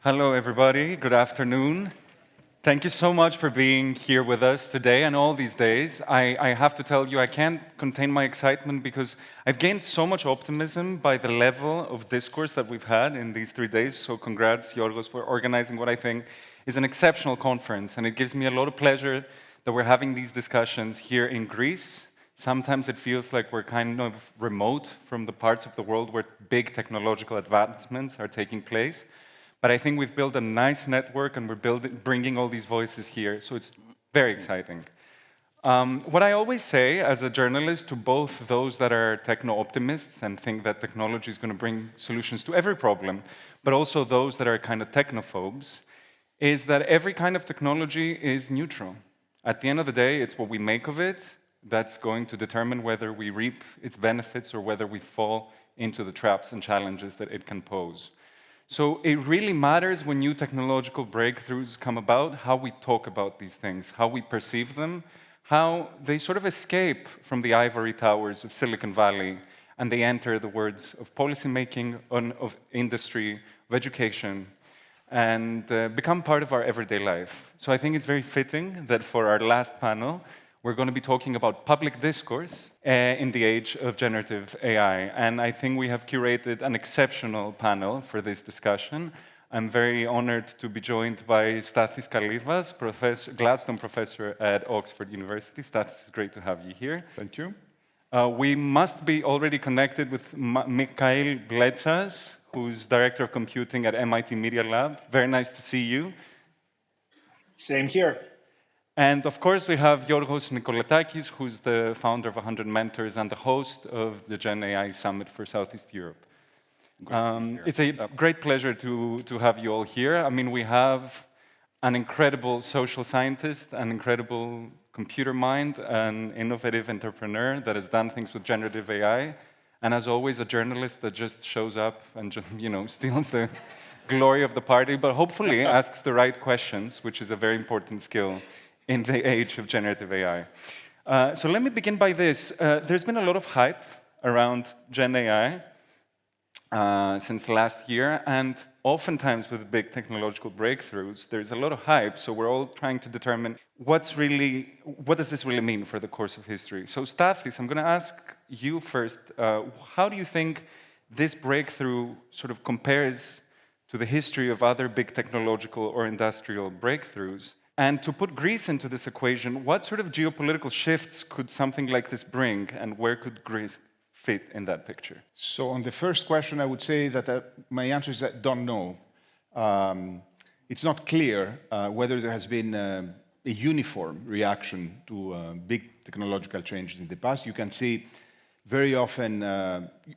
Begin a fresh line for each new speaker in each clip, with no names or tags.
Hello, everybody. Good afternoon. Thank you so much for being here with us today and all these days. I have to tell you, I can't contain my excitement because I've gained so much optimism by the level of discourse that we've had in these 3 days. So congrats, Yiorgos, for organizing what I think is an exceptional conference. And it gives me a lot of pleasure that we're having these discussions here in Greece. Sometimes it feels like we're kind of remote from the parts of the world where big technological advancements are taking place. But I think we've built a nice network and we're bringing all these voices here, so it's very exciting. What I always say as a journalist to both those that are techno-optimists and think that technology is going to bring solutions to every problem, but also those that are kind of technophobes, is that every kind of technology is neutral. At the end of the day, it's what we make of it that's going to determine whether we reap its benefits or whether we fall into the traps and challenges that it can pose. So it really matters when new technological breakthroughs come about, how we talk about these things, how we perceive them, how they sort of escape from the ivory towers of Silicon Valley and they enter the words of policymaking, of industry, of education, and become part of our everyday life. So I think it's very fitting that for our last panel, we're going to be talking about public discourse in the age of generative AI. And I think we have curated an exceptional panel for this discussion. I'm very honored to be joined by Stathis Kalyvas, Gladstone Professor at Oxford University. Stathis, it's great to have you here.
Thank you.
We must be already connected with Michail Bletsas, who's Director of Computing at MIT Media Lab. Very nice to see you.
Same here.
And of course, we have Yiorgos Nikoletakis, who's the founder of 100 Mentors and the host of the GenAI Summit for Southeast Europe. It's a great pleasure to have you all here. I mean, we have an incredible social scientist, an incredible computer mind, an innovative entrepreneur that has done things with generative AI, and as always, a journalist that just shows up and just, steals the glory of the party, but hopefully asks the right questions, which is a very important skill in the age of generative AI. So let me begin by this. There's been a lot of hype around Gen AI since last year, and oftentimes with big technological breakthroughs, there's a lot of hype, so we're all trying to determine what does this really mean for the course of history? So Stathis, I'm going to ask you first, how do you think this breakthrough sort of compares to the history of other big technological or industrial breakthroughs? And to put Greece into this equation, what sort of geopolitical shifts could something like this bring, and where could Greece fit in that picture?
So on the first question, I would say that my answer is I don't know. It's not clear whether there has been a uniform reaction to big technological changes in the past. You can see very often,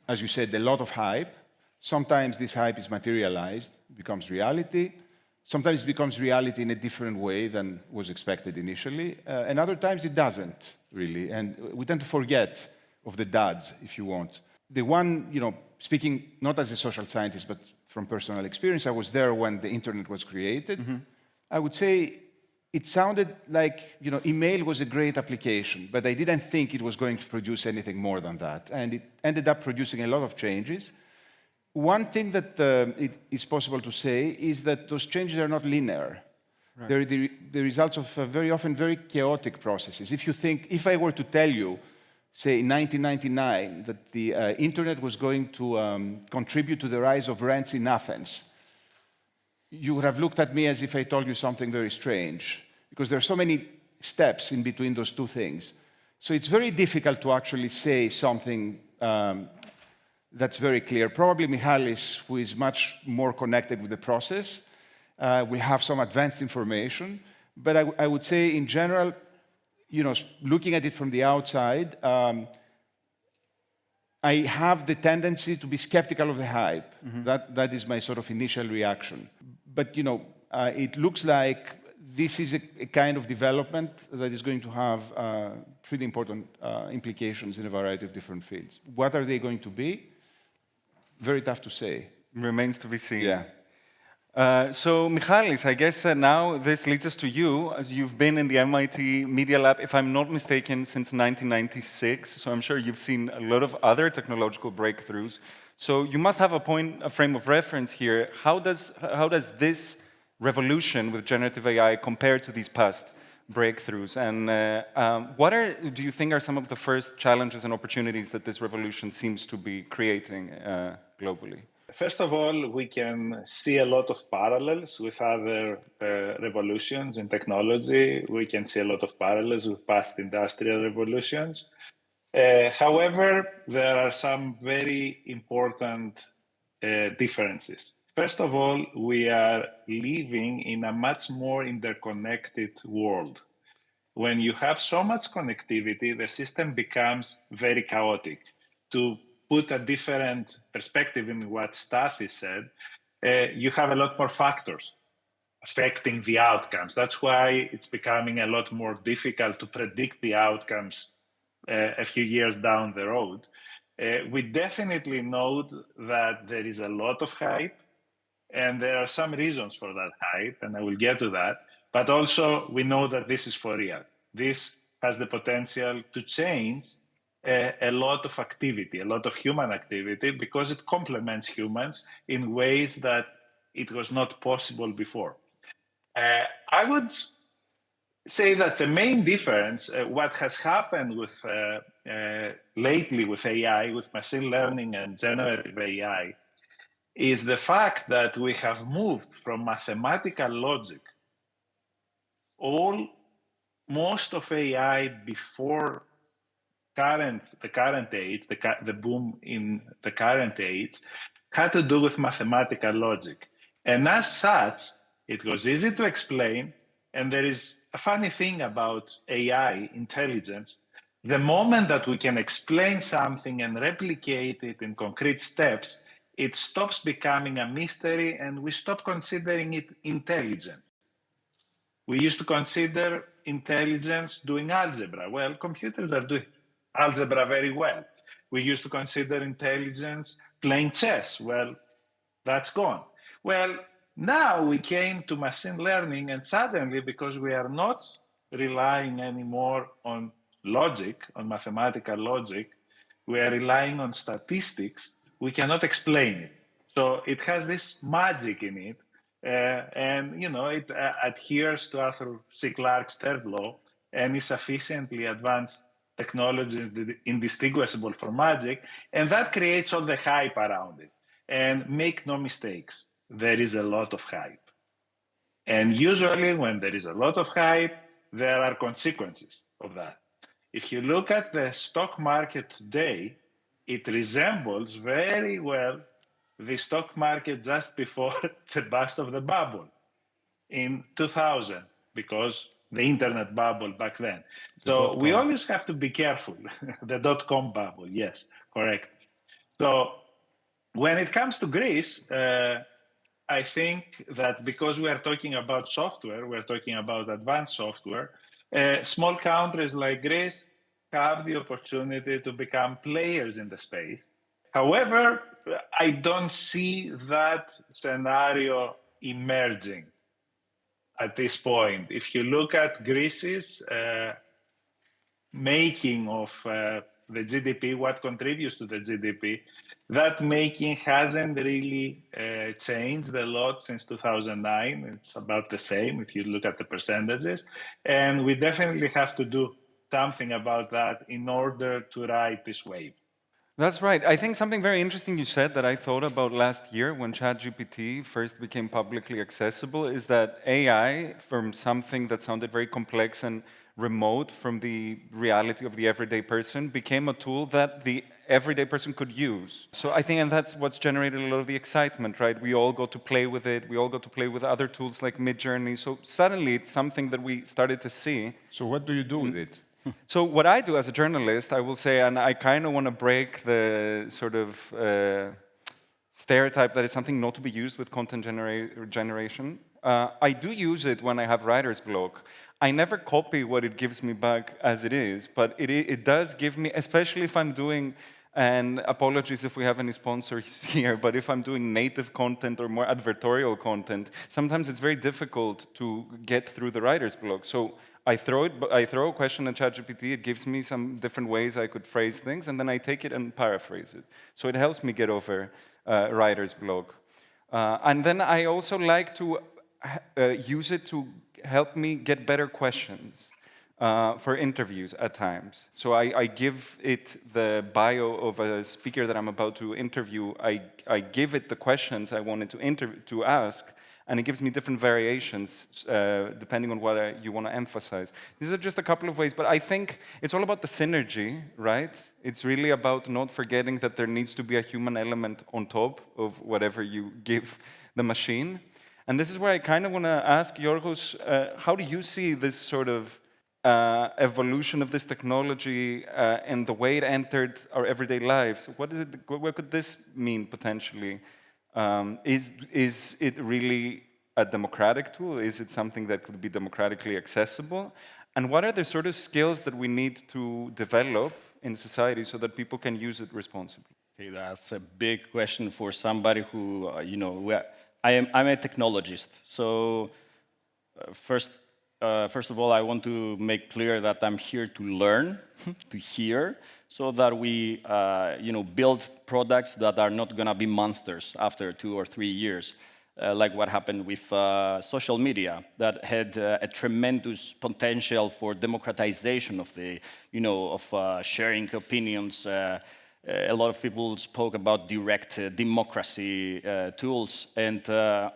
as you said, a lot of hype. Sometimes this hype is materialized, becomes reality. Sometimes it becomes reality in a different way than was expected initially, and other times it doesn't, really. And we tend to forget of the duds, if you want. The one, speaking not as a social scientist, but from personal experience, I was there when the internet was created. Mm-hmm. I would say it sounded like, email was a great application, but I didn't think it was going to produce anything more than that. And it ended up producing a lot of changes. One thing that it is possible to say is that those changes are not linear. Right. They're the results of very often very chaotic processes. If I were to tell you, say in 1999, that the internet was going to contribute to the rise of rents in Athens, you would have looked at me as if I told you something very strange, because there are so many steps in between those two things. So it's very difficult to actually say something that's very clear. Probably Michalis, who is much more connected with the process, will have some advanced information. But I would say, in general, looking at it from the outside, I have the tendency to be skeptical of the hype. Mm-hmm. That is my sort of initial reaction. But, it looks like this is a kind of development that is going to have pretty important implications in a variety of different fields. What are they going to be? Very tough to say.
Remains to be seen.
Yeah.
So, Michalis, I guess now this leads us to you, as you've been in the MIT Media Lab, if I'm not mistaken, since 1996. So I'm sure you've seen a lot of other technological breakthroughs. So you must have a frame of reference here. How does this revolution with generative AI compare to these past breakthroughs? And do you think are some of the first challenges and opportunities that this revolution seems to be creating globally?
First of all, we can see a lot of parallels with other revolutions in technology. We can see a lot of parallels with past industrial revolutions. However, there are some very important differences. First of all, we are living in a much more interconnected world. When you have so much connectivity, the system becomes very chaotic. To put a different perspective in what Stathis said, you have a lot more factors affecting the outcomes. That's why it's becoming a lot more difficult to predict the outcomes a few years down the road. We definitely know that there is a lot of hype, and there are some reasons for that hype, and I will get to that. But also, we know that this is for real. This has the potential to change a lot of activity, a lot of human activity, because it complements humans in ways that it was not possible before. I would say that the main difference, what has happened with lately with AI, with machine learning and generative AI, is the fact that we have moved from mathematical logic. Most of AI before the current age, the boom in the current age, had to do with mathematical logic. And as such, it was easy to explain. And there is a funny thing about AI intelligence. The moment that we can explain something and replicate it in concrete steps, it stops becoming a mystery and we stop considering it intelligent. We used to consider intelligence doing algebra. Well, computers are doing algebra very well. We used to consider intelligence playing chess. Well, that's gone. Well, now we came to machine learning, and suddenly, because we are not relying anymore on logic, on mathematical logic, we are relying on statistics, we cannot explain it. So it has this magic in it, and it adheres to Arthur C. Clarke's third law, and is sufficiently advanced technology is indistinguishable from magic, and that creates all the hype around it. And make no mistakes, there is a lot of hype. And usually when there is a lot of hype, there are consequences of that. If you look at the stock market today, it resembles very well the stock market just before the burst of the bubble in 2000, because the internet bubble back then. So we always have to be careful. The dot-com bubble, yes, correct. So when it comes to Greece, I think that because we are talking about software, we're talking about advanced software, small countries like Greece have the opportunity to become players in the space. However, I don't see that scenario emerging at this point. If you look at Greece's making of the GDP, what contributes to the GDP, that making hasn't really changed a lot since 2009. It's about the same if you look at the percentages. And we definitely have to do something about that in order to ride this wave.
That's right. I think something very interesting you said that I thought about last year when ChatGPT first became publicly accessible is that AI, from something that sounded very complex and remote from the reality of the everyday person, became a tool that the everyday person could use. So I think, and that's what's generated a lot of the excitement, right? We all got to play with it. We all got to play with other tools like Midjourney. So suddenly it's something that we started to see.
So what do you do with it?
So what I do as a journalist, I will say, and I kind of want to break the sort of stereotype that it's something not to be used with content generation. I do use it when I have writer's block. I never copy what it gives me back as it is, but it does give me, especially if I'm doing, and apologies if we have any sponsors here, but if I'm doing native content or more advertorial content, sometimes it's very difficult to get through the writer's block. So I throw a question at ChatGPT, it gives me some different ways I could phrase things, and then I take it and paraphrase it. So it helps me get over writer's block. And then I also like to use it to help me get better questions for interviews at times. So I give it the bio of a speaker that I'm about to interview. I give it the questions I wanted to ask, and it gives me different variations depending on what you want to emphasize. These are just a couple of ways, but I think it's all about the synergy, right? It's really about not forgetting that there needs to be a human element on top of whatever you give the machine. And this is where I kind of want to ask Yiorgos, how do you see this sort of evolution of this technology and the way it entered our everyday lives? What could this mean potentially? Is it really a democratic tool? Is it something that could be democratically accessible? And what are the sort of skills that we need to develop in society so that people can use it responsibly?
Okay, that's a big question for somebody who, I'm a technologist. So first of all, I want to make clear that I'm here to learn, to hear, so that we, build products that are not going to be monsters after 2 or 3 years, like what happened with social media, that had a tremendous potential for democratization of the, sharing opinions. A lot of people spoke about direct democracy tools, and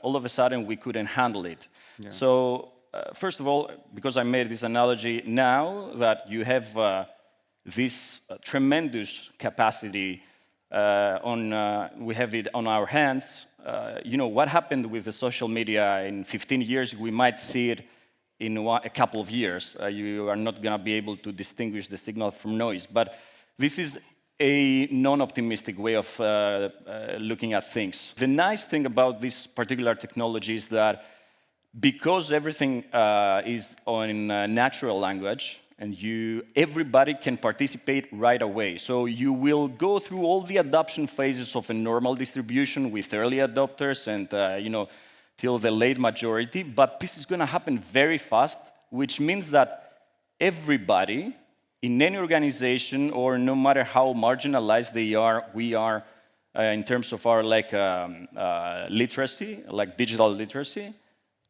all of a sudden we couldn't handle it. Yeah. So first of all, because I made this analogy, now that you have this tremendous capacity we have it on our hands, what happened with the social media in 15 years, we might see it in a couple of years. You are not going to be able to distinguish the signal from noise. But this is a non-optimistic way of looking at things. The nice thing about this particular technology is that because everything is on natural language, and everybody can participate right away. So you will go through all the adoption phases of a normal distribution with early adopters and till the late majority. But this is going to happen very fast, which means that everybody in any organization, or no matter how marginalized we are in terms of our literacy, like digital literacy,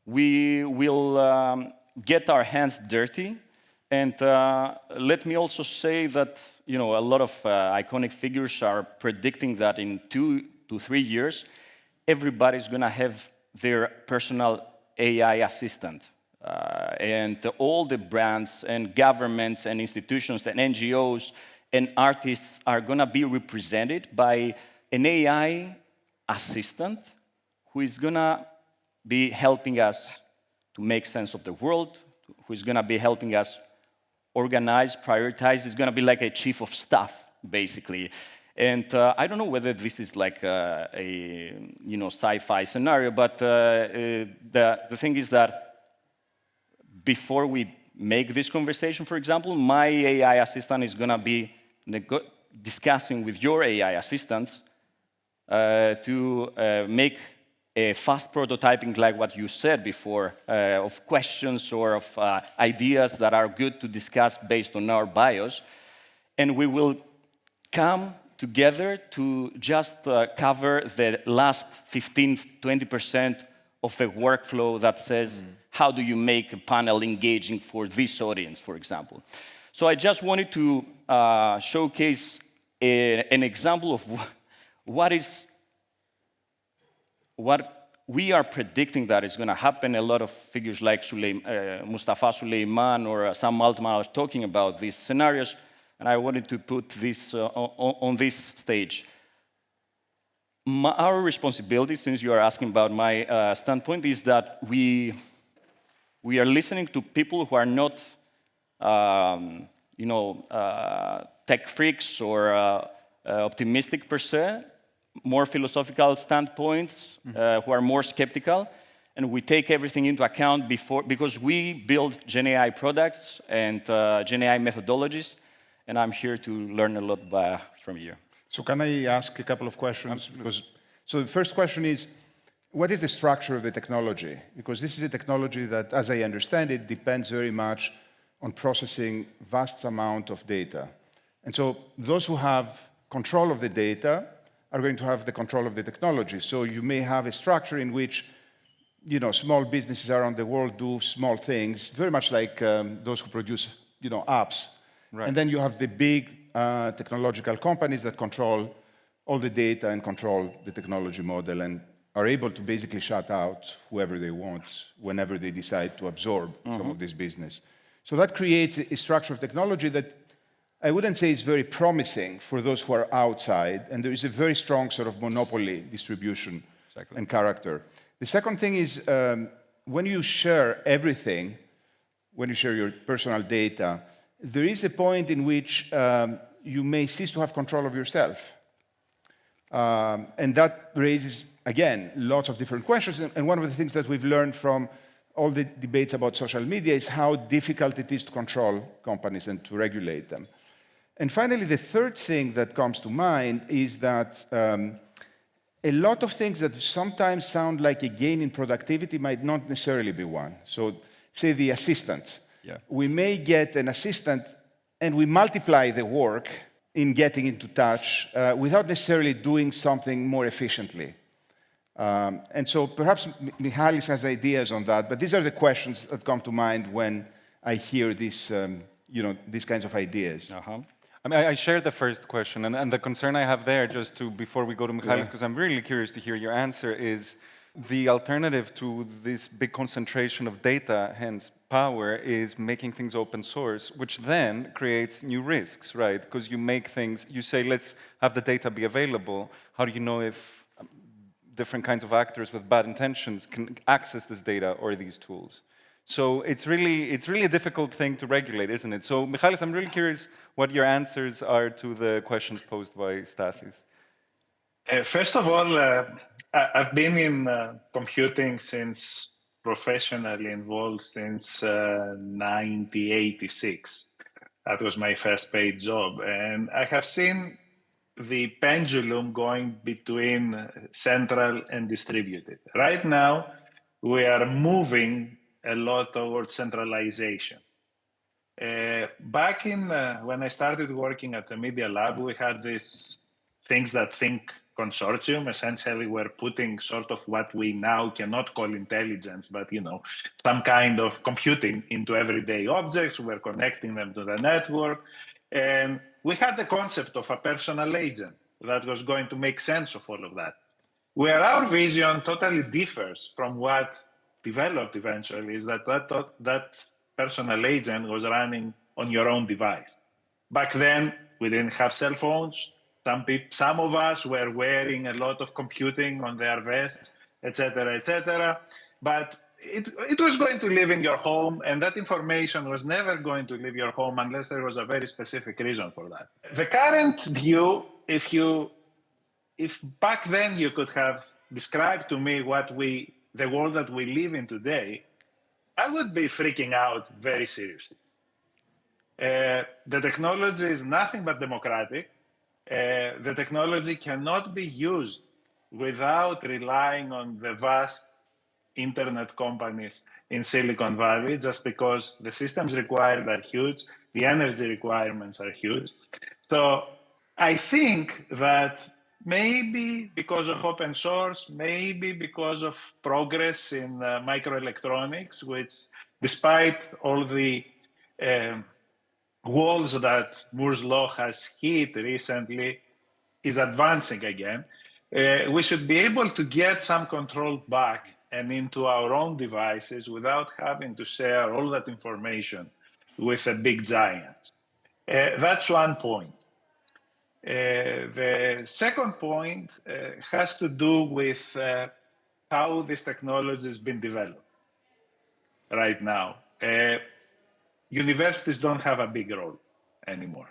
we will get our hands dirty. And let me also say that a lot of iconic figures are predicting that in 2 to 3 years, everybody's going to have their personal AI assistant. And all the brands and governments and institutions and NGOs and artists are going to be represented by an AI assistant who is going to be helping us to make sense of the world, who is going to be helping us organize, prioritize. It's going to be like a chief of staff, basically. And I don't know whether this is like a sci-fi scenario, but the thing is that before we make this conversation, for example, my AI assistant is going to be discussing with your AI assistants to make a fast prototyping, like what you said before, of questions or of ideas that are good to discuss based on our bios. And we will come together to just cover the last 15-20% of a workflow that says, how do you make a panel engaging for this audience, for example. So I just wanted to showcase an example of what we are predicting that is going to happen. A lot of figures like Mustafa Suleyman or Sam Altman are talking about these scenarios, and I wanted to put this on this stage. Our responsibility, since you are asking about my standpoint, is that we are listening to people who are not, tech freaks or optimistic per se, more philosophical standpoints, who are more skeptical, and we take everything into account because we build GenAI products and GenAI methodologies, and I'm here to learn a lot from you.
So can I ask a couple of questions? So the first question is, what is the structure of the technology? Because this is a technology that, as I understand it, depends very much on processing vast amount of data. And so those who have control of the data are going to have the control of the technology. So you may have a structure in which small businesses around the world do small things, very much like those who produce apps. Right. And then you have the big technological companies that control all the data and control the technology model and are able to basically shut out whoever they want whenever they decide to absorb some of this business. So that creates a structure of technology that I wouldn't say is very promising for those who are outside, and there is a very strong sort of monopoly distribution and character. The second thing is when you share everything, when you share your personal data, there is a point in which you may cease to have control of yourself. And that raises, again, lots of different questions. And one of the things that we've learned from all the debates about social media is how difficult it is to control companies and to regulate them. And finally, the third thing that comes to mind is that a lot of things that sometimes sound like a gain in productivity might not necessarily be one. So say the assistant. Yeah. We may get an assistant and we multiply the work in getting into touch without necessarily doing something more efficiently. And so perhaps Michalis has ideas on that, but these are the questions that come to mind when I hear these kinds of ideas.
I mean, I share the first question, and the concern I have there, before we go to Michalis, because I'm really curious to hear your answer, is the alternative to this big concentration of data, hence power, is making things open source, which then creates new risks, right? Because you make things, you say, let's have the data be available. How do you know if different kinds of actors with bad intentions can access this data or these tools? So it's really a difficult thing to regulate, isn't it? So Michalis, I'm really curious what your answers are to the questions posed by Stathis.
First of all, I've been in computing professionally involved since 1986. That was my first paid job. And I have seen the pendulum going between central and distributed. Right now, we are moving a lot towards centralization. Back in when I started working at the Media Lab, we had this Things That Think consortium. Essentially, we're putting sort of what we now cannot call intelligence, but some kind of computing into everyday objects. We're connecting them to the network. And we had the concept of a personal agent that was going to make sense of all of that. Where our vision totally differs from what developed eventually is that personal agent was running on your own device. Back then, we didn't have cell phones. Some of us were wearing a lot of computing on their vests, etc. But it was going to live in your home, and that information was never going to leave your home unless there was a very specific reason for that. The current view, if back then you could have described to me the world that we live in today, I would be freaking out very seriously. The technology is nothing but democratic. The technology cannot be used without relying on the vast internet companies in Silicon Valley, just because the systems required are huge, the energy requirements are huge. So I think that maybe because of open source, maybe because of progress in microelectronics, which despite all the walls that Moore's law has hit recently, is advancing again. We should be able to get some control back and into our own devices without having to share all that information with the big giants. That's one point. The second point has to do with how this technology has been developed right now. Universities don't have a big role anymore.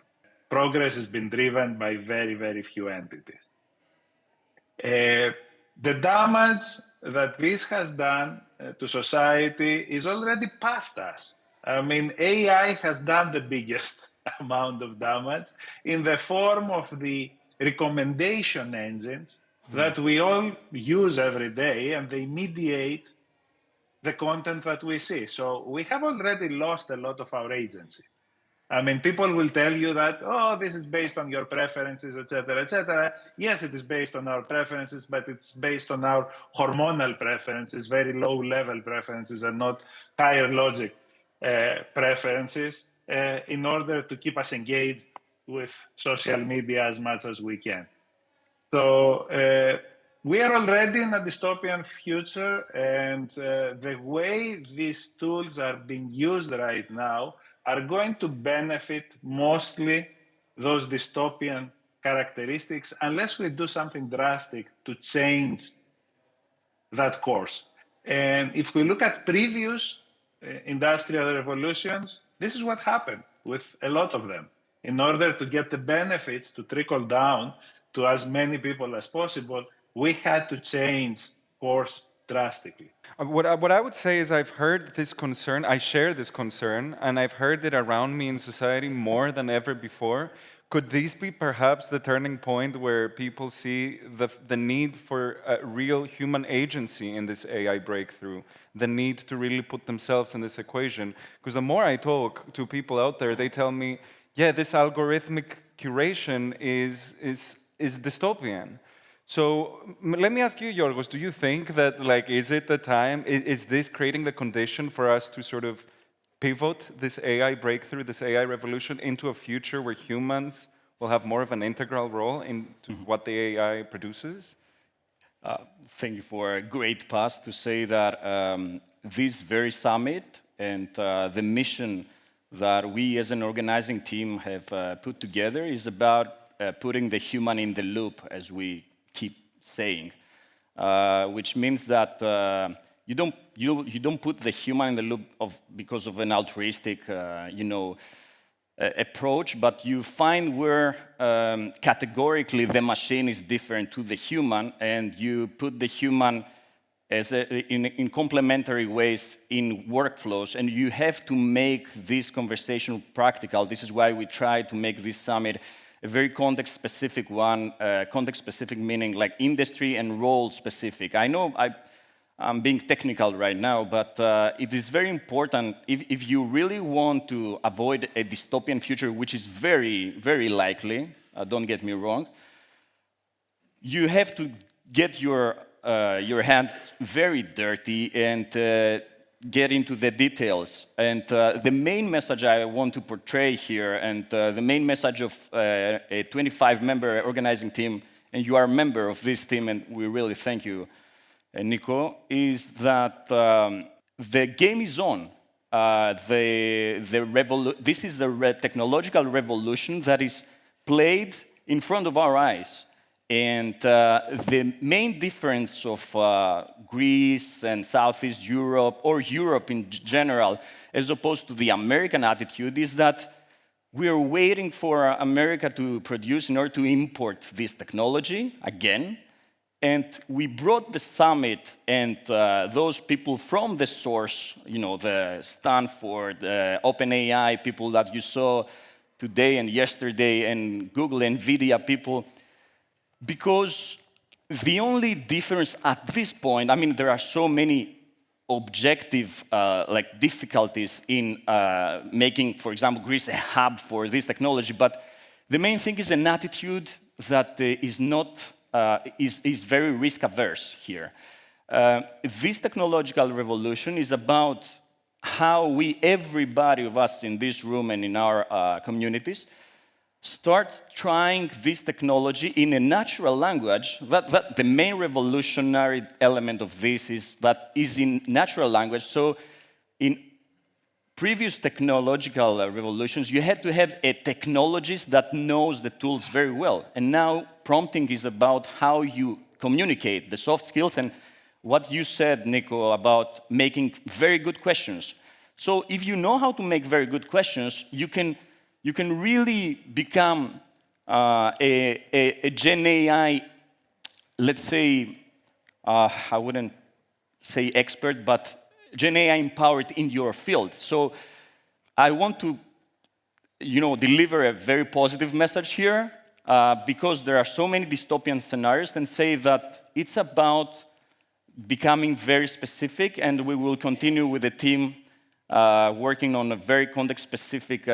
Progress has been driven by very, very few entities. The damage that this has done to society is already past us. I mean, AI has done the biggest amount of damage in the form of the recommendation engines that we all use every day, and they mediate the content that we see. So we have already lost a lot of our agency. I mean, people will tell you that, oh, this is based on your preferences, et cetera, et cetera. Yes, it is based on our preferences, but it's based on our hormonal preferences, very low-level preferences, and not higher logic preferences, in order to keep us engaged with social media as much as we can. So we are already in a dystopian future, and the way these tools are being used right now are going to benefit mostly those dystopian characteristics unless we do something drastic to change that course. And if we look at previous industrial revolutions, this is what happened with a lot of them. In order to get the benefits to trickle down to as many people as possible, we had to change course drastically.
What I would say is I've heard this concern, I share this concern, and I've heard it around me in society more than ever before. Could this be perhaps the turning point where people see the need for a real human agency in this AI breakthrough, the need to really put themselves in this equation? Because the more I talk to people out there, they tell me, yeah, this algorithmic curation is dystopian. So let me ask you, Yiorgos, do you think that, like, is it the time, is this creating the condition for us to sort of pivot this AI breakthrough, this AI revolution into a future where humans will have more of an integral role in what the AI produces?
Thank you for a great pass to say that this very summit and the mission that we as an organizing team have put together is about putting the human in the loop, as we keep saying, which means that you don't put the human in the loop because of an altruistic, approach, but you find where categorically the machine is different to the human, and you put the human as in complementary ways in workflows, and you have to make this conversation practical. This is why we try to make this summit a very context-specific one, context-specific meaning like industry and role-specific. I know I'm being technical right now, but it is very important if you really want to avoid a dystopian future, which is very, very likely, don't get me wrong, you have to get your hands very dirty and get into the details. And the main message I want to portray here, and the main message of a 25-member organizing team, and you are a member of this team, and we really thank you, Niko, is that the game is on. This is a technological revolution that is played in front of our eyes. And the main difference of Greece and Southeast Europe, or Europe in general, as opposed to the American attitude, is that we are waiting for America to produce in order to import this technology again. And we brought the summit and those people from the source, the Stanford, OpenAI people that you saw today and yesterday, and Google, NVIDIA people, because the only difference at this point, I mean, there are so many objective difficulties in making, for example, Greece a hub for this technology, but the main thing is an attitude that is very risk-averse here. This technological revolution is about how everybody of us in this room and in our communities, start trying this technology in a natural language. That the main revolutionary element of this is that is in natural language. So in previous technological revolutions, you had to have a technologist that knows the tools very well. And now prompting is about how you communicate, the soft skills, and what you said, Niko, about making very good questions. So if you know how to make very good questions, you can really become a GenAI, let's say, I wouldn't say expert, but GenAI empowered in your field. So I want to, deliver a very positive message here, because there are so many dystopian scenarios, and say that it's about becoming very specific, and we will continue with the team working on a very context-specific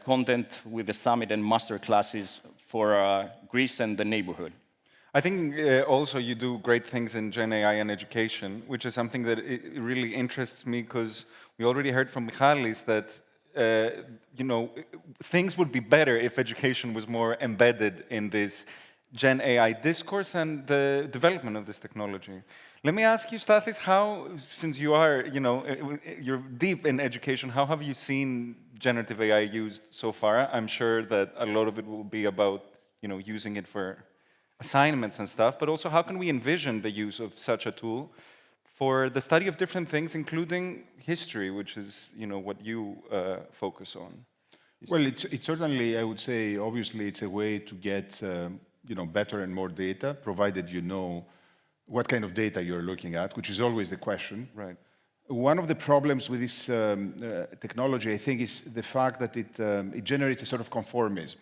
content with the summit and master classes for Greece and the neighborhood.
I think also you do great things in GenAI and education, which is something that it really interests me because we already heard from Michalis that things would be better if education was more embedded in this GenAI discourse and the development of this technology. Let me ask you, Stathis, how, since you are, you're deep in education, how have you seen generative AI used so far? I'm sure that a lot of it will be about, using it for assignments and stuff, but also how can we envision the use of such a tool for the study of different things, including history, which is, what you focus on?
Well, it's certainly, I would say, obviously, it's a way to get, better and more data, provided you know what kind of data you're looking at, which is always the question.
Right.
One of the problems with this technology, I think, is the fact that it generates a sort of conformism.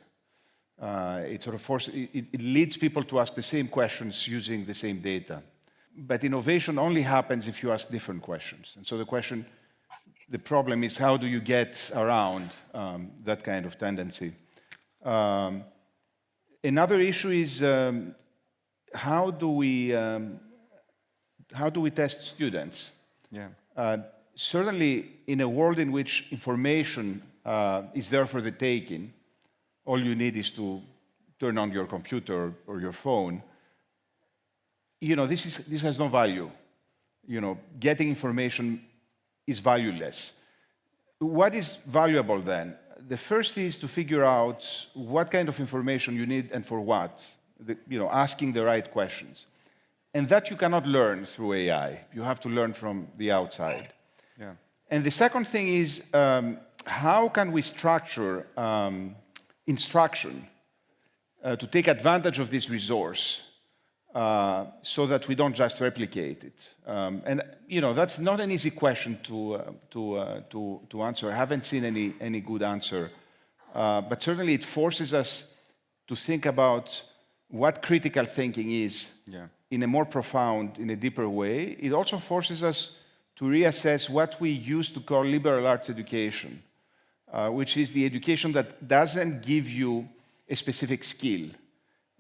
It leads people to ask the same questions using the same data. But innovation only happens if you ask different questions. And so the problem is how do you get around that kind of tendency? Another issue is how do we test students?
Yeah.
Certainly, in a world in which information is there for the taking, all you need is to turn on your computer or your phone. This has no value. Getting information is valueless. What is valuable then? The first is to figure out what kind of information you need and for what. Asking the right questions. And that you cannot learn through AI. You have to learn from the outside.
Yeah.
And the second thing is how can we structure instruction to take advantage of this resource so that we don't just replicate it. That's not an easy question to answer. I haven't seen any good answer. But certainly it forces us to think about what critical thinking is in a more profound, in a deeper way. It also forces us to reassess what we used to call liberal arts education, which is the education that doesn't give you a specific skill.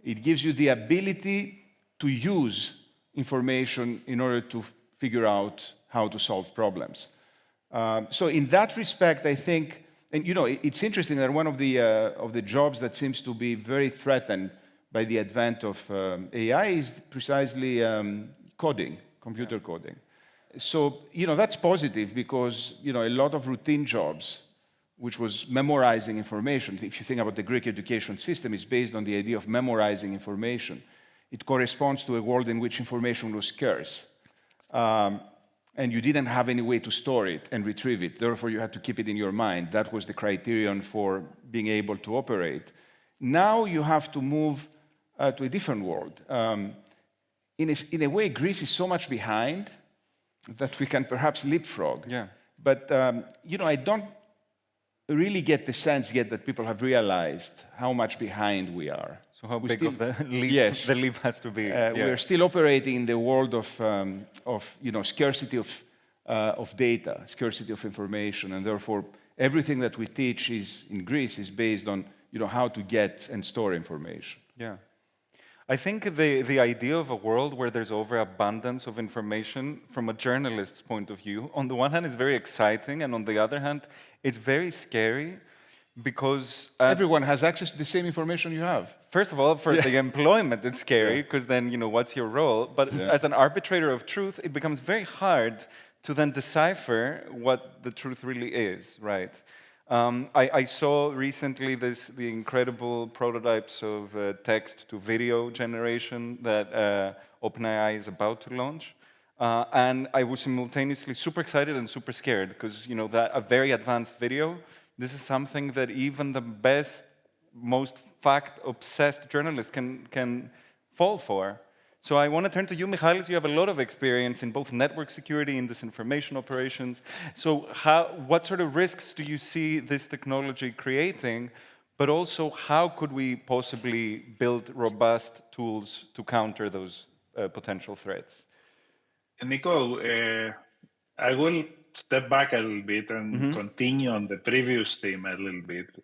It gives you the ability to use information in order to figure out how to solve problems. So in that respect, I think, and it's interesting that one of the jobs that seems to be very threatened by the advent of AI is precisely coding, computer coding. So, that's positive because, a lot of routine jobs, which was memorizing information, if you think about the Greek education system, is based on the idea of memorizing information. It corresponds to a world in which information was scarce. And you didn't have any way to store it and retrieve it. Therefore, you had to keep it in your mind. That was the criterion for being able to operate. Now you have to move to a different world. In a way, Greece is so much behind that we can perhaps leapfrog.
Yeah.
But, I don't really get the sense yet that people have realized how much behind we are.
So how big of the leap, the leap has to be?
We're still operating in the world of scarcity of data, scarcity of information, and therefore everything that we teach in Greece is based on how to get and store information.
Yeah. I think the idea of a world where there's overabundance of information from a journalist's point of view, on the one hand, is very exciting, and on the other hand, it's very scary because...
everyone has access to the same information you have.
First of all, for the employment, it's scary, because then, what's your role? But as an arbitrator of truth, it becomes very hard to then decipher what the truth really is, right? I saw recently the incredible prototypes of text-to-video generation that OpenAI is about to launch. And I was simultaneously super excited and super scared because, that a very advanced video, this is something that even the best, most fact-obsessed journalist can fall for. So I want to turn to you, Michalis. You have a lot of experience in both network security and disinformation operations. So what sort of risks do you see this technology creating? But also, how could we possibly build robust tools to counter those potential threats?
Nico, I will step back a little bit and continue on the previous theme a little bit.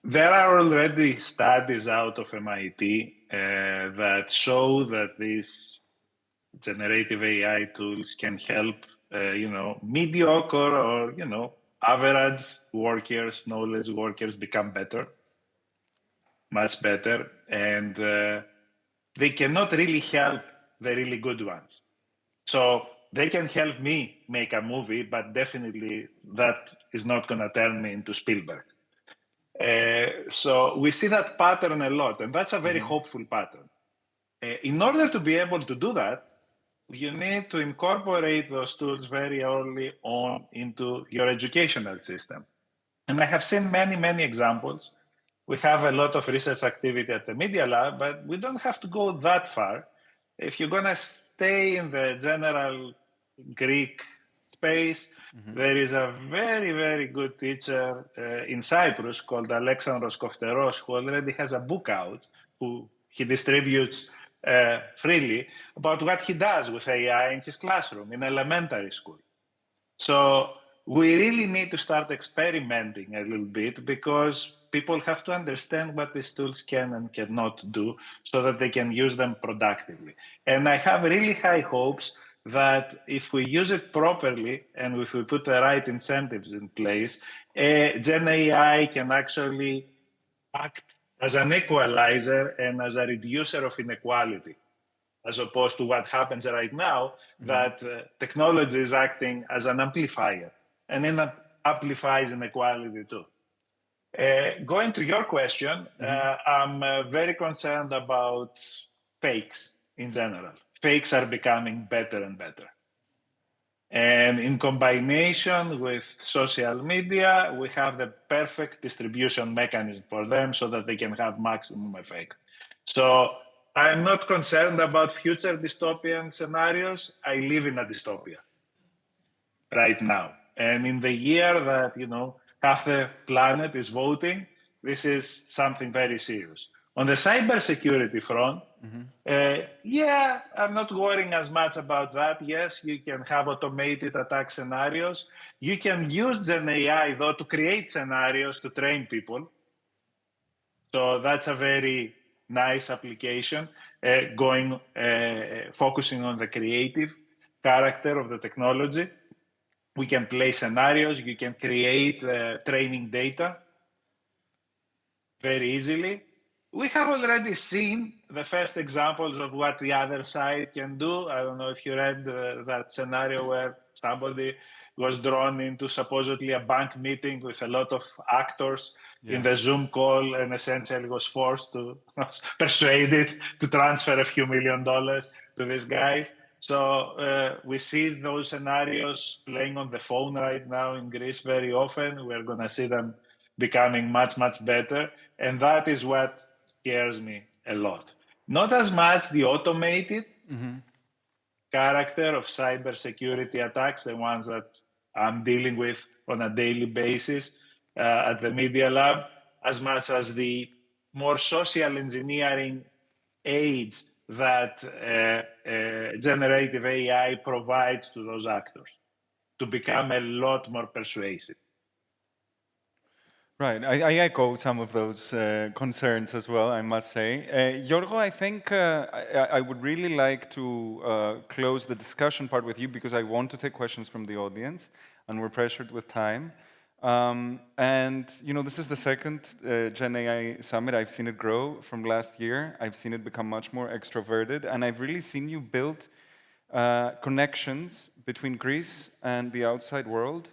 There are already studies out of MIT that show that these generative AI tools can help, mediocre or, average workers, knowledge workers become better, much better. And they cannot really help the really good ones. So they can help me make a movie, but definitely that is not going to turn me into Spielberg. So we see that pattern a lot, and that's a very hopeful pattern. In order to be able to do that, you need to incorporate those tools very early on into your educational system. And I have seen many, many examples. We have a lot of research activity at the Media Lab, but we don't have to go that far. If you're going to stay in the general Greek space, there is a very, very good teacher in Cyprus called Alexandros Kofteros, who already has a book out, who he distributes freely, about what he does with AI in his classroom in elementary school. So we really need to start experimenting a little bit, because people have to understand what these tools can and cannot do so that they can use them productively. And I have really high hopes that if we use it properly and if we put the right incentives in place, GenAI can actually act as an equalizer and as a reducer of inequality, as opposed to what happens right now, that technology is acting as an amplifier, and then that amplifies inequality too. Going to your question, I'm very concerned about fakes in general. Fakes are becoming better and better. And in combination with social media, we have the perfect distribution mechanism for them so that they can have maximum effect. So I'm not concerned about future dystopian scenarios. I live in a dystopia right now. And in the year that, half the planet is voting, this is something very serious. On the cybersecurity front, I'm not worrying as much about that. Yes, you can have automated attack scenarios. You can use GenAI, though, to create scenarios to train people. So that's a very nice application, focusing on the creative character of the technology. We can play scenarios. You can create training data very easily. We have already seen the first examples of what the other side can do. I don't know if you read that scenario where somebody was drawn into supposedly a bank meeting with a lot of actors in the Zoom call, and essentially was forced to persuaded to transfer a few $1 million to these guys. So we see those scenarios playing on the phone right now in Greece very often. We're going to see them becoming much, much better. And that is what scares me a lot. Not as much the automated character of cybersecurity attacks, the ones that I'm dealing with on a daily basis at the Media Lab, as much as the more social engineering aids that generative AI provides to those actors to become a lot more persuasive.
Right, I echo some of those concerns as well, I must say. Yiorgo, I think I would really like to close the discussion part with you, because I want to take questions from the audience, and we're pressured with time. And this is the second GenAI Summit. I've seen it grow from last year. I've seen it become much more extroverted, and I've really seen you build connections between Greece and the outside world,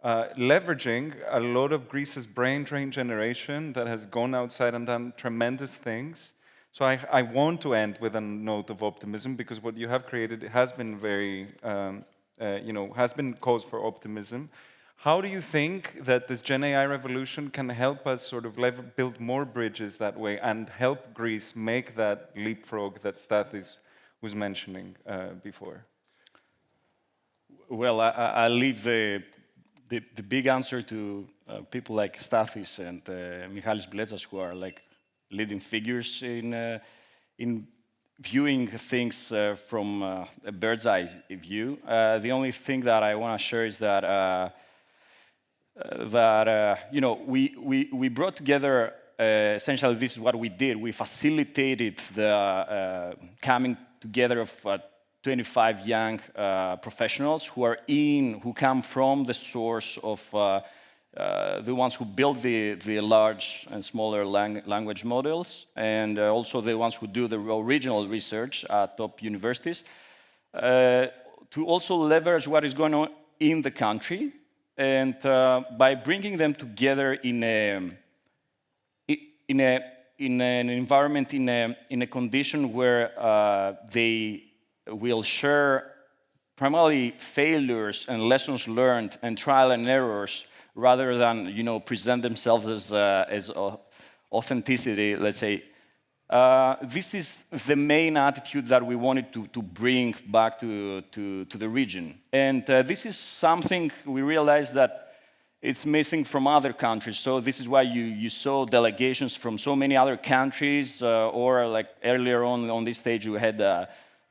leveraging a lot of Greece's brain drain generation that has gone outside and done tremendous things. So I want to end with a note of optimism, because what you have created has been very, has been cause for optimism. How do you think that this GenAI revolution can help us sort of build more bridges that way and help Greece make that leapfrog that Stathis was mentioning before?
Well, I'll leave the big answer to people like Stathis and Michail Bletsas, who are like leading figures in viewing things from a bird's eye view. The only thing that I want to share is that you know, we brought together. Essentially, this is what we did. We facilitated the coming together of 25 young professionals who come from the source of the ones who build the large and smaller language models, and also the ones who do the original research at top universities, to also leverage what is going on in the country, and by bringing them together in an environment, in a condition where they will share primarily failures and lessons learned and trial and errors, rather than, you know, present themselves as authenticity, let's say. This is the main attitude that we wanted to bring back to the region. And this is something we realized that it's missing from other countries. So this is why you saw delegations from so many other countries, or like earlier on this stage, we had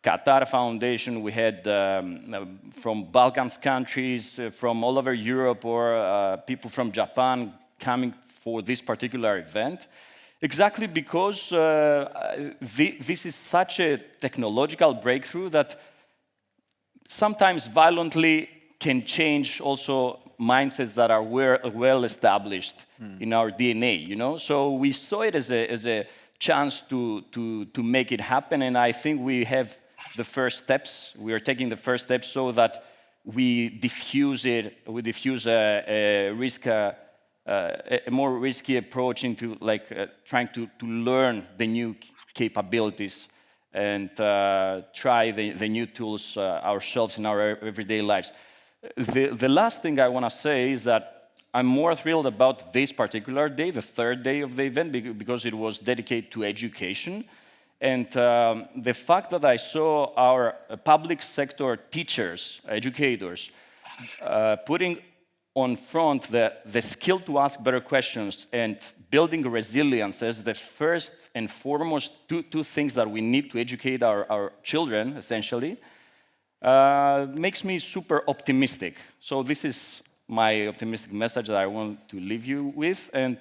Qatar Foundation, we had from Balkans countries, from all over Europe, or people from Japan coming for this particular event. Exactly because this is such a technological breakthrough that sometimes violently can change also mindsets that are well established in our DNA, you know? So we saw it as a chance to make it happen, and I think we have the first steps. We are taking the first steps so that we diffuse a more risky approach into like trying to learn the new capabilities and try the new tools ourselves in our everyday lives. The last thing I want to say is that I'm more thrilled about this particular day, the third day of the event, because it was dedicated to education. And the fact that I saw our public sector teachers, educators, putting on front the skill to ask better questions and building resilience as the first and foremost two things that we need to educate our children, essentially, makes me super optimistic. So this is my optimistic message that I want to leave you with. And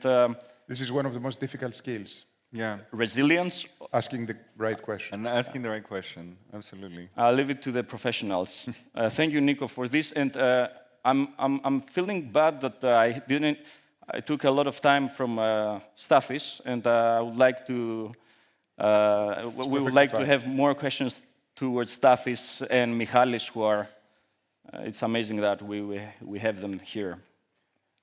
this is one of the most difficult skills.
Yeah.
Resilience.
Asking the right question.
And asking the right question, absolutely.
I'll leave it to the professionals. Thank you, Niko, for this. And I'm feeling bad that I took a lot of time from Stathis, and I would like to, we would like to have more questions towards Stathis and Michalis, who are, it's amazing that we have them here.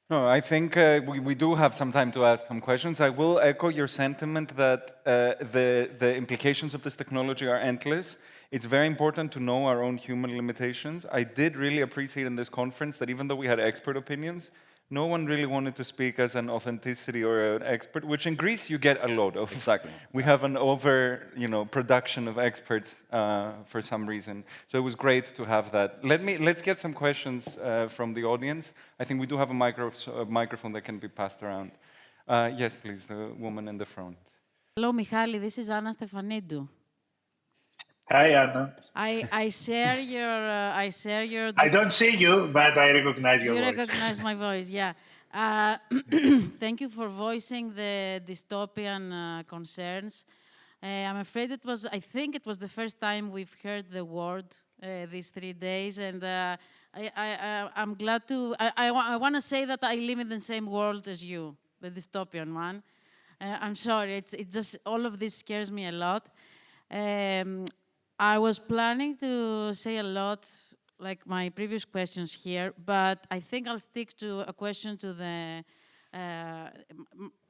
No, I think we do have some time to ask some questions. I will echo your sentiment that the implications of this technology are endless. It's very important to know our own human limitations. I did really appreciate in this conference that even though we had expert opinions, no one really wanted to speak as an authenticity or an expert, which in Greece you get a lot of.
Exactly.
We have an production of experts for some reason. So it was great to have that. Let's get some questions from the audience. I think we do have a microphone that can be passed around. Yes, please, the woman in the front.
Hello, Michail. This is Anna Stefanidou.
Hi, Anna.
I share your.
I don't see you, but I recognize your voice.
You recognize my voice, yeah. Thank you for voicing the dystopian concerns. I'm afraid I think it was the first time we've heard the word these 3 days, and I'm glad to. I want to say that I live in the same world as you, the dystopian one. I'm sorry, it's just all of this scares me a lot. I was planning to say a lot, like my previous questions here, but I think I'll stick to a question to the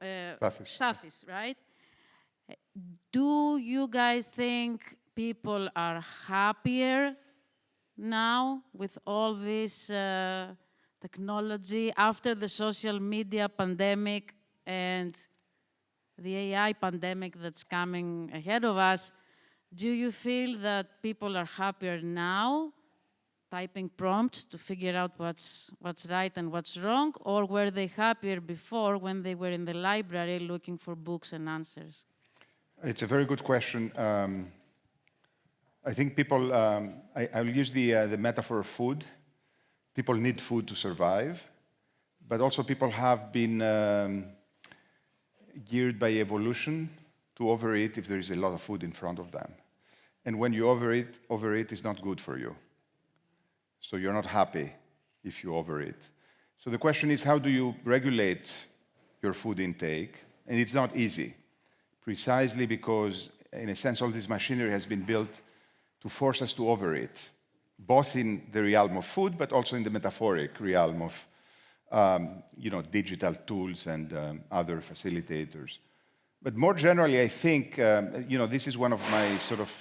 Stathis, right? Do you guys think people are happier now with all this technology after the social media pandemic and the AI pandemic that's coming ahead of us? Do you feel that people are happier now, typing prompts to figure out what's right and what's wrong, or were they happier before when they were in the library looking for books and answers?
It's a very good question. I think people, I'll use the metaphor of food. People need food to survive, but also people have been geared by evolution to overeat if there is a lot of food in front of them. And when you overeat is not good for you. So you're not happy if you overeat. So the question is, how do you regulate your food intake? And it's not easy, precisely because, in a sense, all this machinery has been built to force us to overeat, both in the realm of food, but also in the metaphoric realm of digital tools and other facilitators. But more generally, I think, this is one of my sort of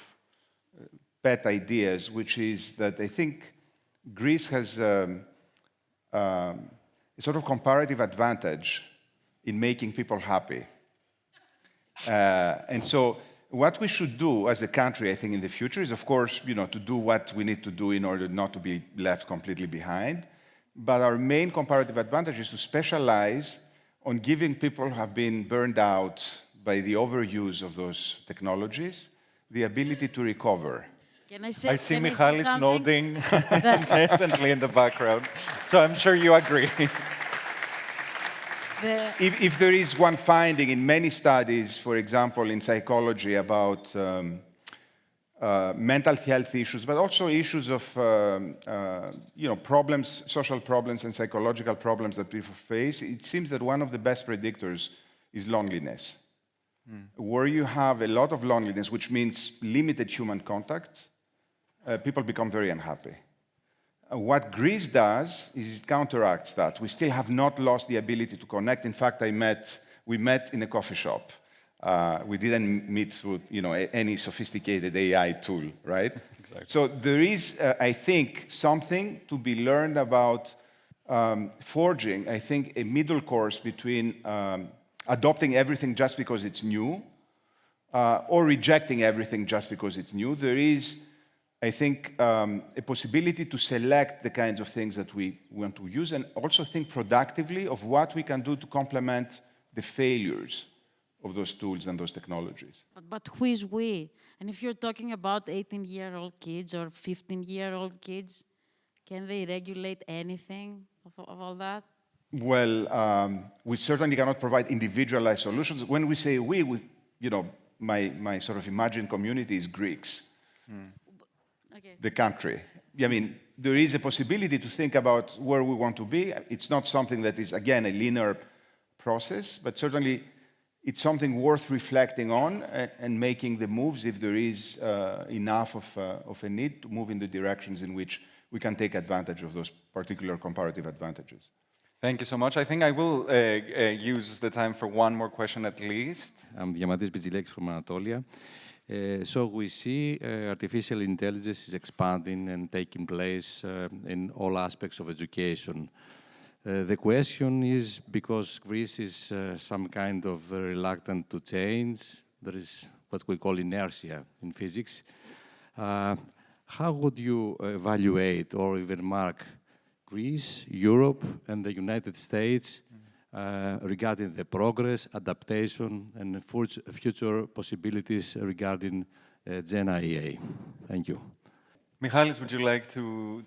pet ideas, which is that I think Greece has a sort of comparative advantage in making people happy. And so what we should do as a country, I think, in the future is, of course, to do what we need to do in order not to be left completely behind. But our main comparative advantage is to specialize on giving people who have been burned out by the overuse of those technologies the ability to recover.
Can I say,
I see
can I say
Michail is
something?
nodding incessantly in the background, so I'm sure you agree.
If there is one finding in many studies, for example, in psychology about mental health issues, but also issues of problems, social problems and psychological problems that people face, it seems that one of the best predictors is loneliness. Where you have a lot of loneliness, which means limited human contact, people become very unhappy. What Greece does is it counteracts that. We still have not lost the ability to connect. In fact, we met in a coffee shop. We didn't meet through any sophisticated AI tool, right? Exactly. So there is, I think, something to be learned about forging, I think, a middle course between adopting everything just because it's new or rejecting everything just because it's new. There is, I think, a possibility to select the kinds of things that we want to use and also think productively of what we can do to complement the failures of those tools and those technologies.
But who is we? And if you're talking about 18-year-old kids or 15-year-old kids, can they regulate anything of all that?
Well, we certainly cannot provide individualized solutions. When we say we, my sort of imagined community is Greeks. Okay. The country. I mean, there is a possibility to think about where we want to be. It's not something that is, again, a linear process, but certainly it's something worth reflecting on and making the moves if there is enough of a need to move in the directions in which we can take advantage of those particular comparative advantages.
Thank you so much. I think I will use the time for one more question at least.
I'm Diamantis Bidjilekis from Anatolia. So we see artificial intelligence is expanding and taking place in all aspects of education. The question is, because Greece is some kind of reluctant to change, there is what we call inertia in physics. How would you evaluate or even mark Greece, Europe, and the United States regarding the progress, adaptation, and future possibilities regarding GenAI? Thank you.
Michalis, would you like to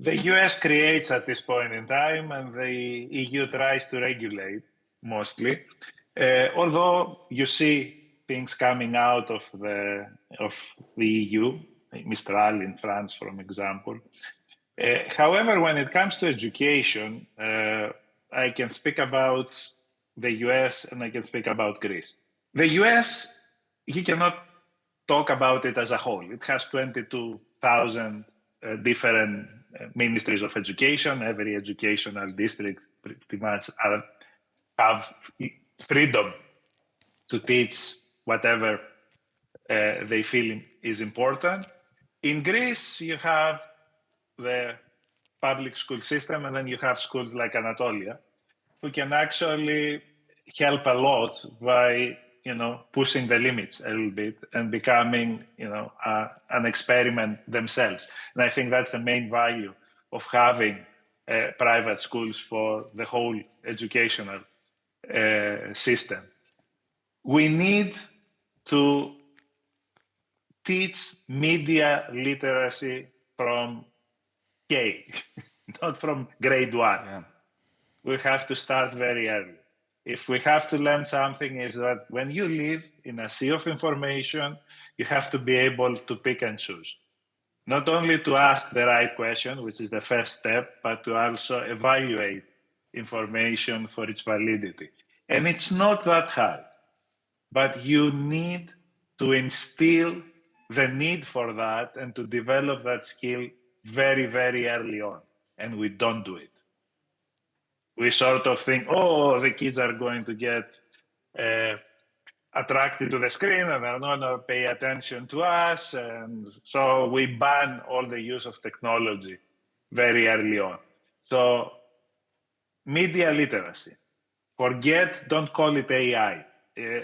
the US creates at this point in time, and the EU tries to regulate mostly. Although you see things coming out of the EU, Mistral in France, for example. However, when it comes to education, I can speak about the US and I can speak about Greece. The US, you cannot talk about it as a whole. It has 22,000 different ministries of education. Every educational district pretty much have freedom to teach whatever they feel is important. In Greece, you have the public school system, and then you have schools like Anatolia, who can actually help a lot by, pushing the limits a little bit and becoming, an experiment themselves. And I think that's the main value of having private schools for the whole educational system. We need to teach media literacy from K, not from grade 1.
Yeah.
We have to start very early. If we have to learn something, is that when you live in a sea of information, you have to be able to pick and choose. Not only to ask the right question, which is the first step, but to also evaluate information for its validity. And it's not that hard, but you need to instill the need for that and to develop that skill very, very early on. And we don't do it. We sort of think, oh, the kids are going to get attracted to the screen and they're not going to pay attention to us. And so we ban all the use of technology very early on. So media literacy. Forget, don't call it AI.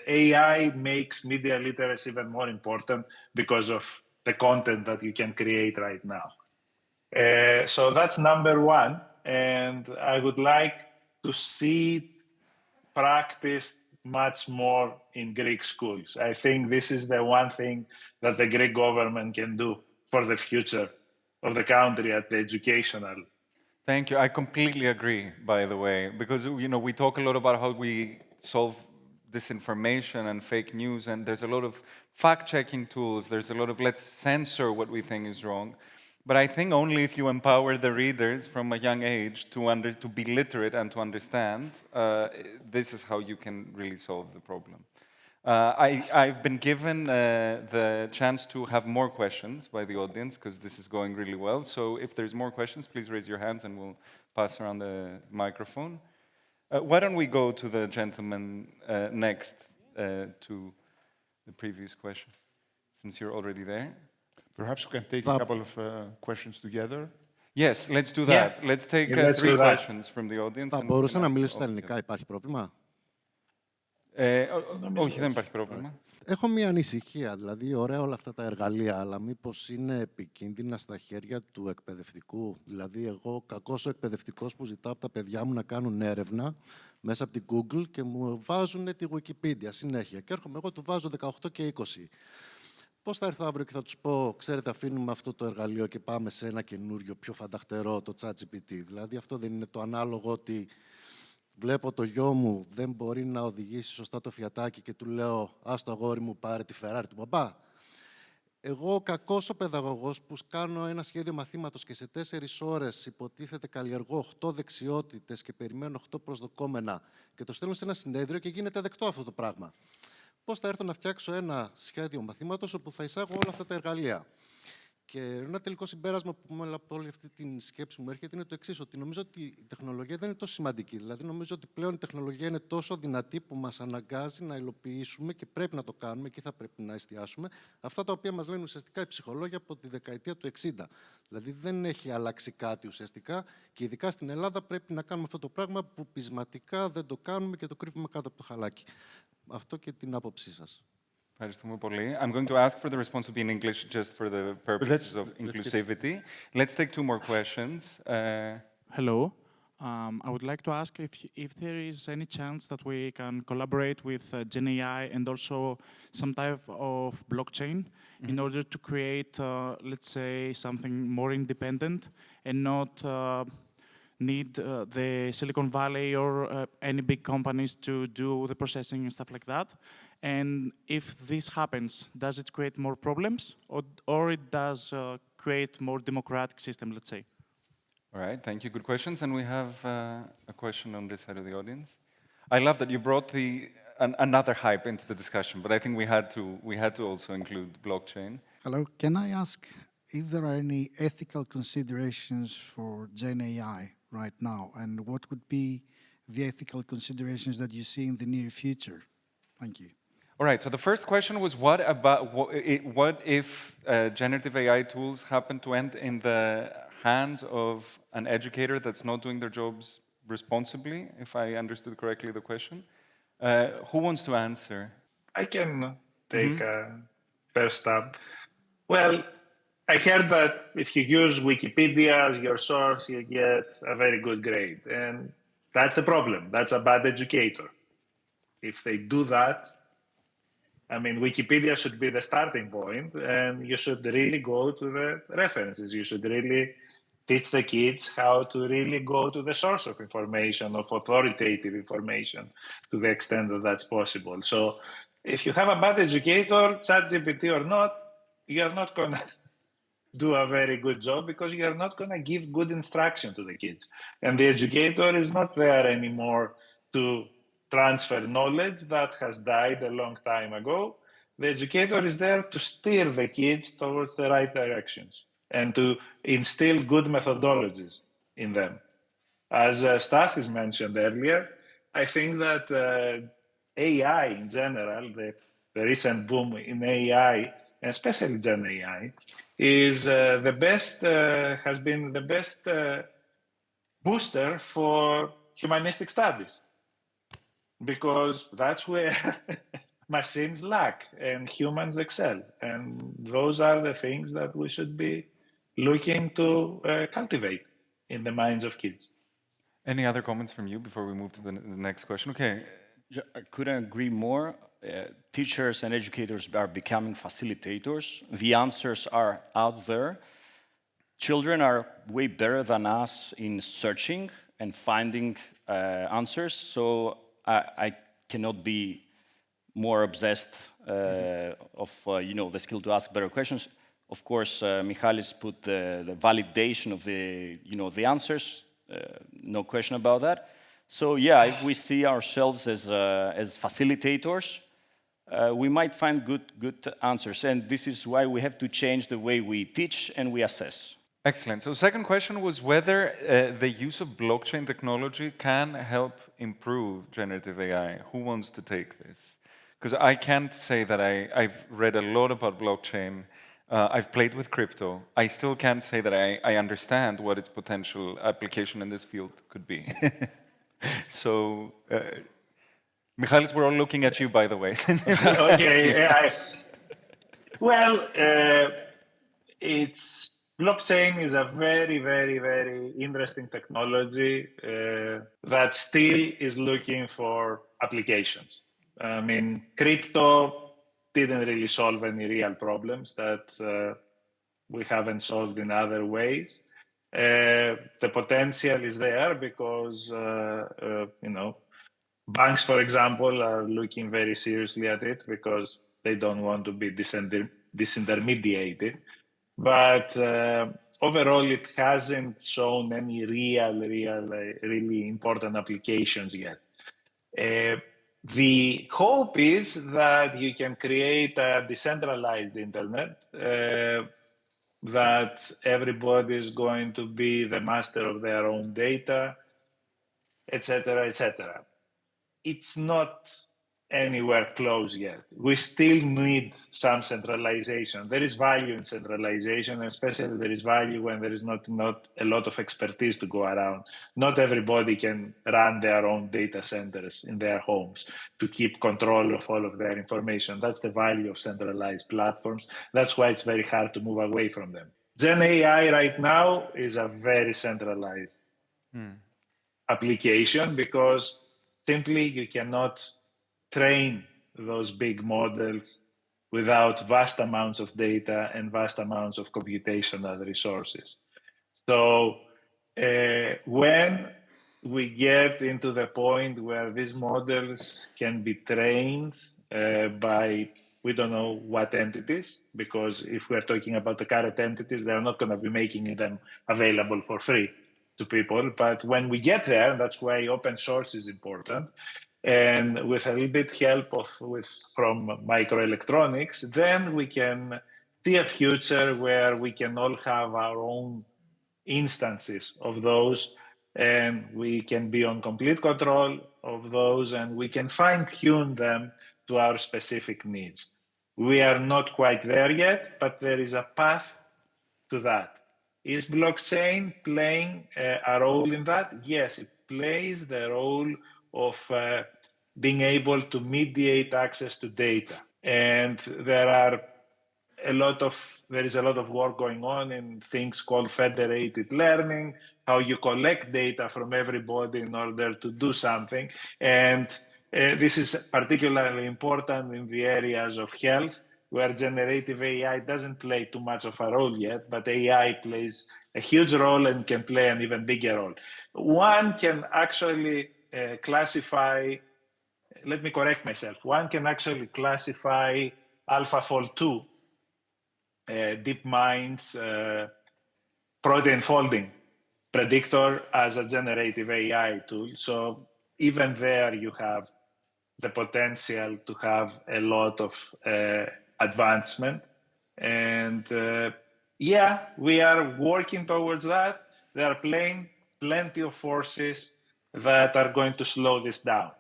AI makes media literacy even more important because of the content that you can create right now. So that's number one. And I would like to see it practiced much more in Greek schools. I think this is the one thing that the Greek government can do for the future of the country at the educational.
Thank you. I completely agree, by the way, because we talk a lot about how we solve disinformation and fake news, and there's a lot of fact-checking tools. There's a lot of let's censor what we think is wrong. But I think only if you empower the readers from a young age to be literate and to understand, this is how you can really solve the problem. I've been given the chance to have more questions by the audience because this is going really well. So if there's more questions, please raise your hands and we'll pass around the microphone. Why don't we go to the gentleman next to the previous question, since you're already there?
Perhaps we can take a couple of questions together.
Yes, let's do that.
Yeah.
Let's take
Let's
three
do that.
questions from the audience.
Θα μπορούσα να μιλήσω στα ελληνικά, υπάρχει πρόβλημα?
Όχι, δεν υπάρχει πρόβλημα.
Έχω μία ανησυχία, δηλαδή ωραία όλα αυτά τα εργαλεία, αλλά μήπως είναι επικίνδυνα στα χέρια του εκπαιδευτικού. Δηλαδή εγώ κακός ο εκπαιδευτικός που ζητάω από τα παιδιά μου να κάνουν έρευνα μέσα από την Google και μου βάζουν τη Wikipedia συνέχεια. Και έρχομαι εγώ, του βάζω 18 και 20. Πώς θα έρθω αύριο και θα τους πω, ξέρετε, αφήνουμε αυτό το εργαλείο και πάμε σε ένα καινούριο, πιο φανταχτερό, το ChatGPT. Δηλαδή αυτό δεν είναι το ανάλογο ότι βλέπω το γιο μου δεν μπορεί να οδηγήσει σωστά το φιατάκι και του λέω «Ας το αγόρι μου πάρε τη Ferrari του μπαμπά». Εγώ, κακός ο παιδαγωγός που κάνω ένα σχέδιο μαθήματος και σε 4 ώρες υποτίθεται καλλιεργώ 8 δεξιότητες και περιμένω 8 προσδοκόμενα και το στέλνω σε ένα συνέδριο και γίνεται δεκτό αυτό το πράγμα. Πώς θα έρθω να φτιάξω ένα σχέδιο μαθήματος όπου θα εισάγω όλα αυτά τα εργαλεία. Και ένα τελικό συμπέρασμα που μου από όλη αυτή τη σκέψη μου έρχεται είναι το εξής, ότι νομίζω ότι η τεχνολογία δεν είναι τόσο σημαντική. Δηλαδή, νομίζω ότι πλέον η τεχνολογία είναι τόσο δυνατή που μας αναγκάζει να υλοποιήσουμε και πρέπει να το κάνουμε, εκεί θα πρέπει να εστιάσουμε, αυτά τα οποία μας λένε ουσιαστικά οι ψυχολόγοι από τη δεκαετία του 60. Δηλαδή, δεν έχει αλλάξει κάτι ουσιαστικά και ειδικά στην Ελλάδα πρέπει να κάνουμε αυτό το πράγμα που πεισματικά δεν το κάνουμε και το κρύβουμε κάτω από το χαλάκι. Αυτό και την άποψή σας.
Ευχαριστούμε πολύ. I'm going to ask for the response to be in English just for the purposes of inclusivity. Let's take 2 more questions.
Hello. I would like to ask if there is any chance that we can collaborate with GenAI and also some type of blockchain in order to create, let's say, something more independent and not need the Silicon Valley or any big companies to do the processing and stuff like that. And if this happens, does it create more problems or it does create more democratic system, let's say?
All right, thank you. Good questions. And we have a question on this side of the audience. I love that you brought another hype into the discussion, but I think we had to also include blockchain.
Hello, can I ask if there are any ethical considerations for GenAI right now, and what would be the ethical considerations that you see in the near future? Thank you.
All right, so the first question was what if generative AI tools happen to end in the hands of an educator that's not doing their jobs responsibly, if I understood correctly the question. Who wants to answer?
I can take a first stab. Well, I heard that if you use Wikipedia as your source, you get a very good grade. And that's the problem. That's a bad educator. If they do that, I mean, Wikipedia should be the starting point, and you should really go to the references. You should really teach the kids how to really go to the source of information, of authoritative information, to the extent that that's possible. So if you have a bad educator, ChatGPT or not, you're not going to do a very good job because you're not going to give good instruction to the kids. And the educator is not there anymore to transfer knowledge that has died a long time ago. The educator is there to steer the kids towards the right directions and to instill good methodologies in them. As Stathis mentioned earlier, I think that AI in general, the recent boom in AI, especially GenAI, is has been the best booster for humanistic studies, because that's where machines lack and humans excel. And those are the things that we should be looking to cultivate in the minds of kids.
Any other comments from you before we move to the next question? Okay.
I couldn't agree more. Teachers and educators are becoming facilitators. The answers are out there. Children are way better than us in searching and finding answers. So I cannot be more obsessed of the skill to ask better questions. Of course, Michalis put the validation of the answers. No question about that. So yeah, if we see ourselves as facilitators, we might find good answers. And this is why we have to change the way we teach and we assess.
Excellent. So second question was whether the use of blockchain technology can help improve generative AI. Who wants to take this? Because I can't say that I've read a lot about blockchain. I've played with crypto. I still can't say that I understand what its potential application in this field could be. So, Michalis, we're all looking at you, by the way.
Okay. Well, blockchain is a very, very, very interesting technology that still is looking for applications. I mean, crypto didn't really solve any real problems that we haven't solved in other ways. The potential is there because, banks, for example, are looking very seriously at it because they don't want to be disintermediated. But overall, it hasn't shown any really important applications yet. The hope is that you can create a decentralized internet, that everybody is going to be the master of their own data, etc., etc. It's not anywhere close yet. We still need some centralization. There is value in centralization, especially there is value when there is not a lot of expertise to go around. Not everybody can run their own data centers in their homes to keep control of all of their information. That's the value of centralized platforms. That's why it's very hard to move away from them. GenAI right now is a very centralized application because simply you cannot train those big models without vast amounts of data and vast amounts of computational resources. So when we get into the point where these models can be trained by we don't know what entities, because if we're talking about the current entities, they're not going to be making them available for free to people. But when we get there, that's why open source is important. And with a little bit help from microelectronics, then we can see a future where we can all have our own instances of those, and we can be on complete control of those, and we can fine-tune them to our specific needs. We are not quite there yet, but there is a path to that. Is blockchain playing a role in that? Yes, it plays the role of being able to mediate access to data. And there is a lot of work going on in things called federated learning, how you collect data from everybody in order to do something. And This is particularly important in the areas of health, where generative AI doesn't play too much of a role yet, but AI plays a huge role and can play an even bigger role. One can actually classify, let me correct myself, one can actually classify AlphaFold 2, DeepMind's protein folding predictor as a generative AI tool. So even there you have the potential to have a lot of advancement. And yeah, we are working towards that. There are plenty of forces that are going to slow this down.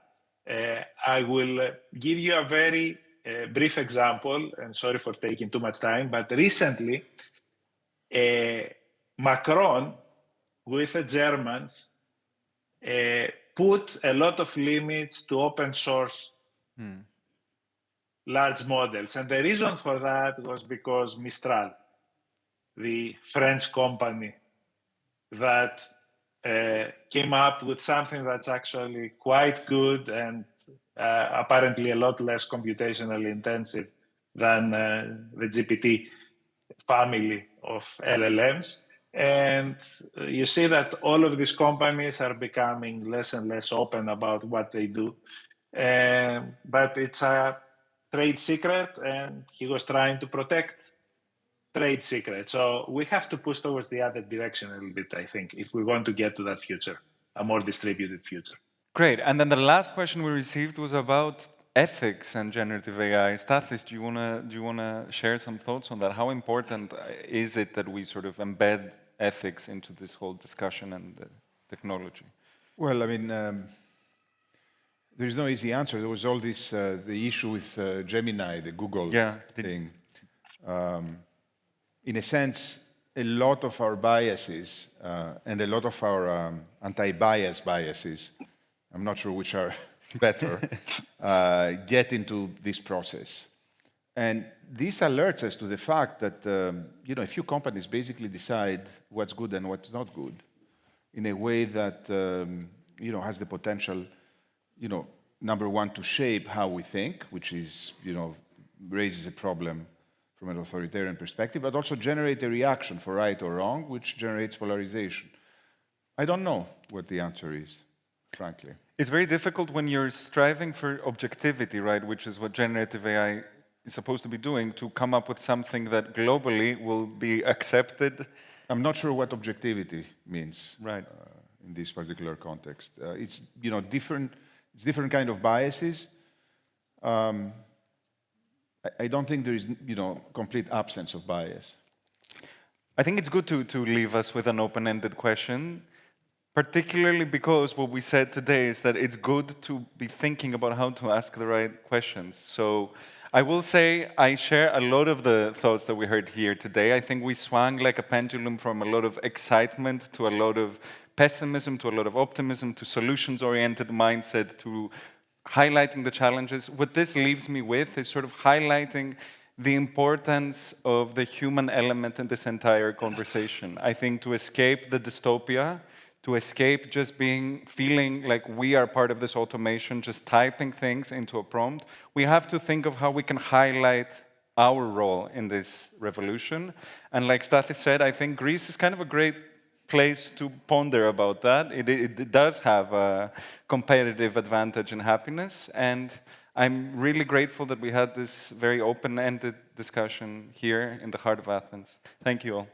I will give you a very brief example, and sorry for taking too much time, but recently, Macron, with the Germans, put a lot of limits to open source large models. And the reason for that was because Mistral, the French company that came up with something that's actually quite good and apparently a lot less computationally intensive than the GPT family of LLMs. And you see that all of these companies are becoming less and less open about what they do. But it's a trade secret, and he was trying to protect trade secrets. So we have to push towards the other direction a little bit, I think, if we want to get to that future, a more distributed future.
Great. And then the last question we received was about ethics and generative AI. Stathis, do you wanna share some thoughts on that? How important is it that we sort of embed ethics into this whole discussion and the technology?
Well, I mean, there's no easy answer. There was all this, the issue with Gemini, the Google thing. In a sense, a lot of our biases and a lot of our anti-bias biases, I'm not sure which are better, get into this process. And this alerts us to the fact that, a few companies basically decide what's good and what's not good in a way that, has the potential, number one, to shape how we think, which is, raises a problem from an authoritarian perspective, but also generate a reaction for right or wrong, which generates polarization. I don't know what the answer is, frankly.
It's very difficult when you're striving for objectivity, right, which is what generative AI is supposed to be doing, to come up with something that globally will be accepted.
I'm not sure what objectivity means
in
this particular context. It's different kind of biases. I don't think there is, complete absence of bias.
I think it's good to leave us with an open-ended question, particularly because what we said today is that it's good to be thinking about how to ask the right questions. So I will say I share a lot of the thoughts that we heard here today. I think we swung like a pendulum from a lot of excitement to a lot of pessimism, to a lot of optimism, to solutions-oriented mindset, to highlighting the challenges. What this leaves me with is sort of highlighting the importance of the human element in this entire conversation. I think to escape the dystopia, to escape just feeling like we are part of this automation, just typing things into a prompt, we have to think of how we can highlight our role in this revolution. And like Stathis said, I think Greece is kind of a great place to ponder about that. It does have a competitive advantage in happiness, and I'm really grateful that we had this very open-ended discussion here in the heart of Athens. Thank you all.